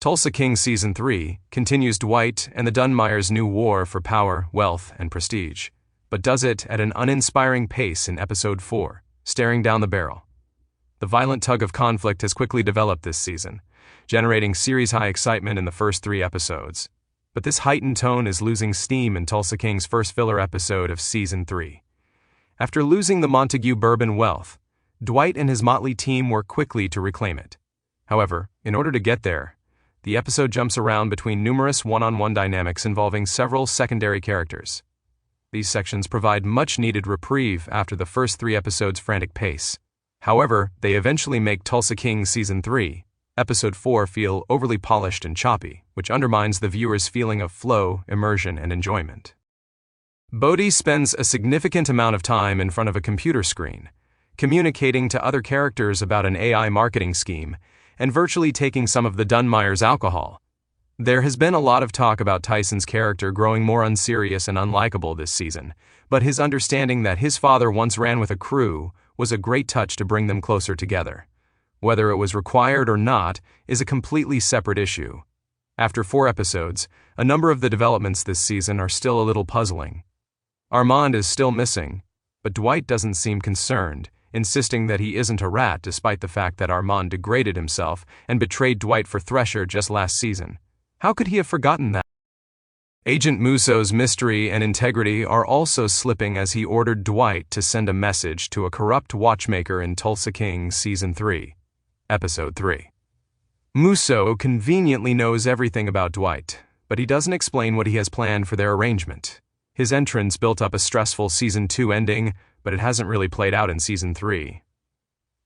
Tulsa King Season 3 continues Dwight and the Dunmire's new war for power, wealth, and prestige, but does it at an uninspiring pace in Episode 4, staring down the barrel. The violent tug of conflict has quickly developed this season, generating series-high excitement in the first 3 episodes. But this heightened tone is losing steam in Tulsa King's first filler episode of Season 3. After losing the Montague bourbon wealth, Dwight and his motley team work quickly to reclaim it. However, in order to get there, the episode jumps around between numerous one-on-one dynamics involving several secondary characters. These sections provide much-needed reprieve after the first 3 episodes' frantic pace. However, they eventually make Tulsa King Season 3, Episode 4 feel overly polished and choppy, which undermines the viewer's feeling of flow, immersion, and enjoyment. Bodhi spends a significant amount of time in front of a computer screen, communicating to other characters about an AI marketing scheme, and virtually taking some of the Dunmire's alcohol. There has been a lot of talk about Tyson's character growing more unserious and unlikable this season, but his understanding that his father once ran with a crew was a great touch to bring them closer together. Whether it was required or not is a completely separate issue. After 4 episodes, a number of the developments this season are still a little puzzling. Armand is still missing, but Dwight doesn't seem concerned, insisting that he isn't a rat despite the fact that Armand degraded himself and betrayed Dwight for Thresher just last season. How could he have forgotten that? Agent Musso's mystery and integrity are also slipping as he ordered Dwight to send a message to a corrupt watchmaker in Tulsa King Season 3, Episode 3. Musso conveniently knows everything about Dwight, but he doesn't explain what he has planned for their arrangement. His entrance built up a stressful Season 2 ending, but it hasn't really played out in Season 3.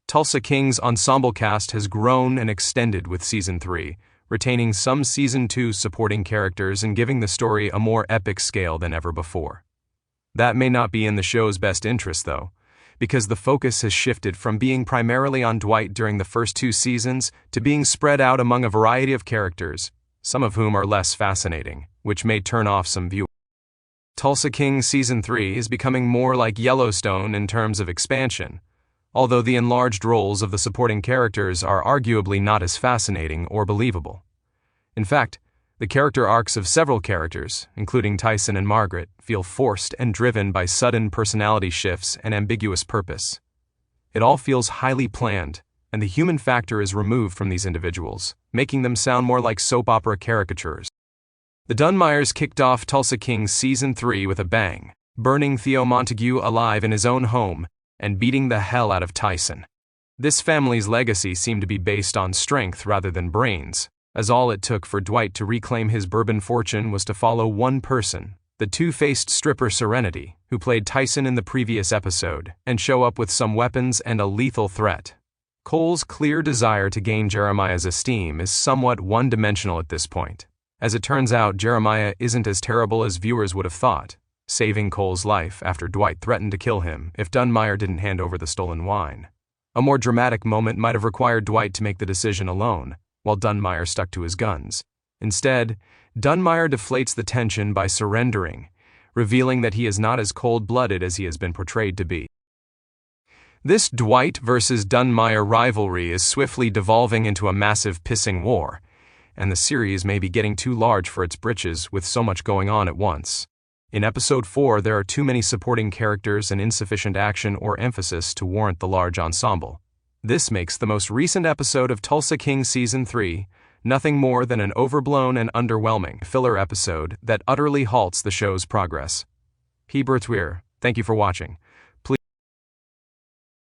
Tulsa King's ensemble cast has grown and extended with Season 3, retaining some Season 2 supporting characters and giving the story a more epic scale than ever before. That may not be in the show's best interest, though, because the focus has shifted from being primarily on Dwight during the first 2 seasons to being spread out among a variety of characters, some of whom are less fascinating, which may turn off some viewers. Tulsa King Season 3 is becoming more like Yellowstone in terms of expansion, although the enlarged roles of the supporting characters are arguably not as fascinating or believable. In fact, the character arcs of several characters, including Tyson and Margaret, feel forced and driven by sudden personality shifts and ambiguous purpose. It all feels highly planned, and the human factor is removed from these individuals, making them sound more like soap opera caricatures. The Dunmires kicked off Tulsa King Season 3 with a bang, burning Theo Montague alive in his own home and beating the hell out of Tyson. This family's legacy seemed to be based on strength rather than brains, as all it took for Dwight to reclaim his bourbon fortune was to follow one person, the two-faced stripper Serenity, who played Tyson in the previous episode, and show up with some weapons and a lethal threat. Cole's clear desire to gain Jeremiah's esteem is somewhat one-dimensional at this point. As it turns out, Jeremiah isn't as terrible as viewers would have thought, saving Cole's life after Dwight threatened to kill him if Dunmire didn't hand over the stolen wine. A more dramatic moment might have required Dwight to make the decision alone, while Dunmire stuck to his guns. Instead, Dunmire deflates the tension by surrendering, revealing that he is not as cold-blooded as he has been portrayed to be. This Dwight versus Dunmire rivalry is swiftly devolving into a massive pissing war, and the series may be getting too large for its britches with so much going on at once. In Episode 4, there are too many supporting characters and insufficient action or emphasis to warrant the large ensemble. This makes the most recent episode of Tulsa King Season 3 nothing more than an overblown and underwhelming filler episode that utterly halts the show's progress. P. Bertwier, thank you for watching.